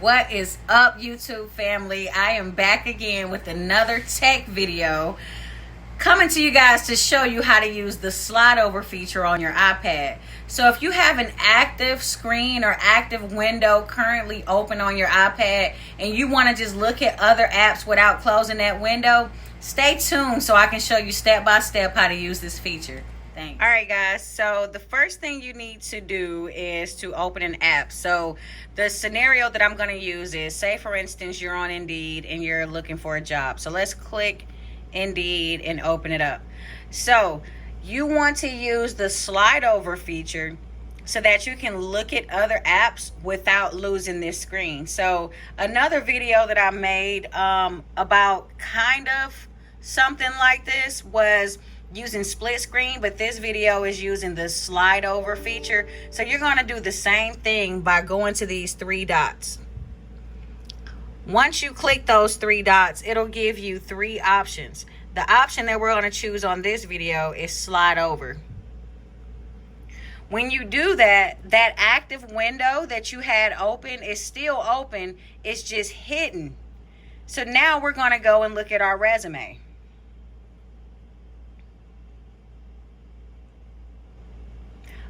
What is up, YouTube family? I am back again with another tech video, coming to you guys to show you how to use the slide over feature on your iPad. So if you have an active screen or active window currently open on your iPad and you want to just look at other apps without closing that window, stay tuned so I can show you step by step how to use this feature. Thanks. All right, guys, so the first thing you need to do is to open an app. So the scenario that I'm going to use is, say for instance, you're on Indeed and you're looking for a job. So let's click Indeed and open it up. So you want to use the slide over feature so that you can look at other apps without losing this screen. So another video that I made about kind of something like this was using split screen, but this video is using the slide over feature. So you're going to do the same thing by going to these three dots. Once you click those three dots, it'll give you three options. The option that we're going to choose on this video is slide over. When you do that, that active window that you had open is still open, it's just hidden. So now we're going to go and look at our resume.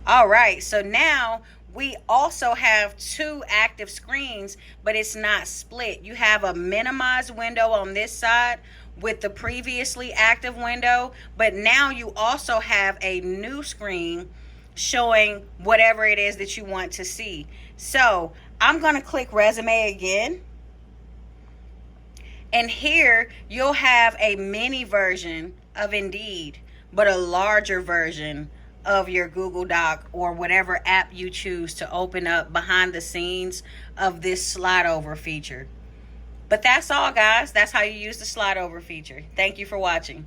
All right, so now we also have two active screens, but it's not split. You have a minimized window on this side with the previously active window, but now you also have a new screen showing whatever it is that you want to see. So I'm going to click resume again. And here you'll have a mini version of Indeed, but a larger version of your Google Doc or whatever app you choose to open up behind the scenes of this slide over feature. But that's all, guys. That's how you use the slide over feature. Thank you for watching.